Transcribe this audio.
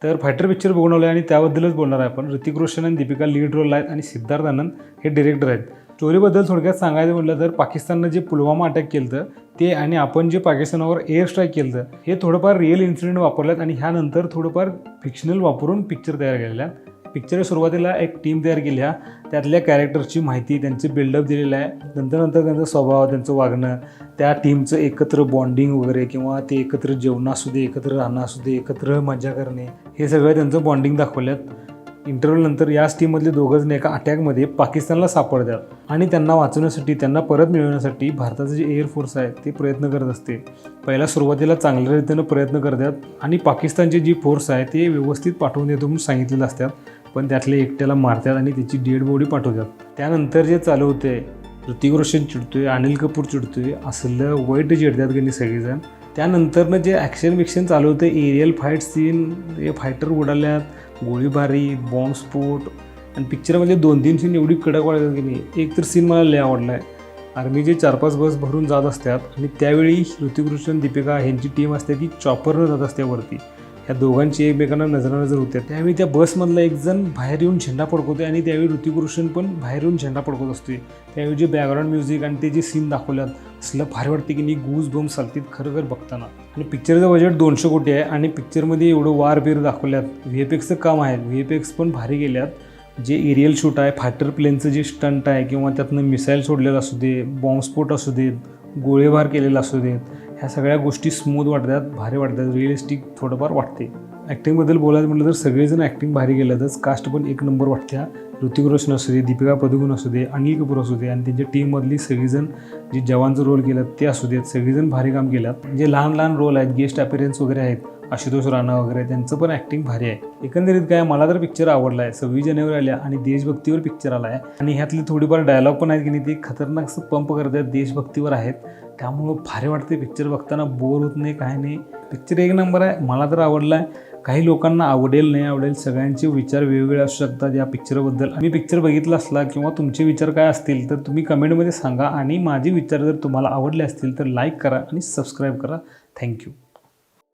तर fighter picture बघून आलो आणि त्याबद्दलच बोलणार आहे आपण. ऋतिक रोशन आणि दीपिका लीड रोल आहेत आणि सिद्धार्थ आनंद हे डिरेक्टर आहेत. स्टोरीबद्दल थोडक्यात सांगायचं म्हटलं तर पाकिस्ताननं जे पुलवामा अटॅक केलं ते आणि आपण जे पाकिस्तानावर एअर स्ट्राईक केलं हे थोडंफार रिअल इन्सिडेंट वापरल्यात आणि ह्यानंतर थोडंफार फिक्शनल वापरून पिक्चर तयार केलेला आहे. पिक्चरच्या सुरुवातीला एक टीम तयार केली आहे, त्यातल्या कॅरेक्टरची माहिती त्यांचे बिल्डअप दिलेलं आहे. नंतर त्यांचा स्वभाव, त्यांचं वागणं, त्या टीमचं एकत्र बॉन्डिंग वगैरे किंवा ते एकत्र जेवणं असू दे, एकत्र राहणं असू दे, एकत्र मजा करणे, हे सगळं त्यांचं बॉन्डिंग दाखवल्यात. इंटरव्ह्यूनंतर याच टीममधले दोघंजण एका अटॅकमध्ये पाकिस्तानला सापडतात आणि त्यांना वाचवण्यासाठी, त्यांना परत मिळवण्यासाठी भारताचं जे एअरफोर्स आहे ते प्रयत्न करत असते. पहिला सुरुवातीला चांगल्या रीतीनं प्रयत्न करतात आणि पाकिस्तानची जी फोर्स आहे ते व्यवस्थित पाठवून देतो म्हणून सांगितलेलं असतात, पण त्यातल्या एकट्याला मारतात आणि त्याची डेड बॉडी पाठवतात. त्यानंतर जे चालू होते, ऋतिक रोशन चिडतोय, अनिल कपूर चिडतोय, असलं वाईट चिडतात की नाही सगळेजण. त्यानंतरनं जे ॲक्शन चालू होते, एरियल फाईट सीन, हे फायटर उडाल्यात, गोळीबारी, बॉम्बस्फोट आणि पिक्चरमध्ये 2-3 सीन एवढी कडक वाढतात की नाही. एक तर सीन मला लय आवडला आहे. आर्मीचे 4-5 बस भरून जात असतात आणि त्यावेळी ऋतिक रोशन, दीपिका ह्यांची टीम असते ती चॉपरनं जात असते वरती. ह्या दोघांची एकमेकांना नजरानजर होते. त्यावेळी त्या बसमधला एक जण बाहेर येऊन झेंडा फडकवते आणि त्यावेळी ऋतिक रोशन पण बाहेर येऊन झेंडा फडकवत असते. त्यावेळी जे बॅकग्राऊंड म्युझिक आणि ते जे सीन दाखवल्यात असलं भारी वाटते की नाही, गूज बम्स चालतील खरं बघताना. आणि पिक्चरचं बजेट 200 कोटी आहे आणि पिक्चरमध्ये एवढं वार बीर दाखवल्यात. VFXचं काम आहे, VFX पण भारी गेल्यात. जे एरियल शूट आहे, फायटर प्लेनचं जे स्टंट आहे किंवा त्यातनं मिसाईल सोडलेलं असू दे, बॉम्बस्फोट असू देत, गोळीबार केलेला असू देत, ह्या सगळ्या गोष्टी स्मूथ वाटतात, भारी वाटतात, रिअलिस्टिक थोडंफार वाटते. ॲक्टिंगबद्दल बोलायचं म्हटलं तर सगळेजण ॲक्टिंग भारी केल्यातच. कास्ट पण एक नंबर वाटत्या. ऋतिक रोशन असू दे, दीपिका पदुकोण असू दे, अनिल कपूर असू दे आणि त्यांच्या टीममधली सगळीजण जे जवानचं रोल केलं ते असू देत, सगळीजण भारी काम केल्यात. जे लहान लहान रोल आहेत, गेस्ट अपीअरन्स वगैरे आहेत, आशुतोष राणा वगैरे, त्यांचं पण ॲक्टिंग भारी आहे. एकंदरीत काय, मला तर पिक्चर आवडला आहे. 26 जानेवारी आल्या आणि देशभक्तीवर पिक्चर आला आहे आणि ह्यातली थोडीफार डायलॉग पण आहेत की नाही, ते खतरनाक असं पंप करतात, देशभक्तीवर आहेत. त्यामुळं भारी वाटते पिक्चर बघताना, बोर होत नाही, काय नाही. पिक्चर एक नंबर आहे, मला तर आवडला आहे. काही लोकांना आवडेल, नाही आवडेल, सगळ्यांचे विचार वेगवेगळे असू शकतात या पिक्चरबद्दल. आम्ही पिक्चर बघितला असला किंवा तुमचे विचार काय असतील तर तुम्ही कमेंटमध्ये सांगा आणि माझे विचार जर तुम्हाला आवडले असतील तर लाईक करा आणि सबस्क्राईब करा. थँक्यू.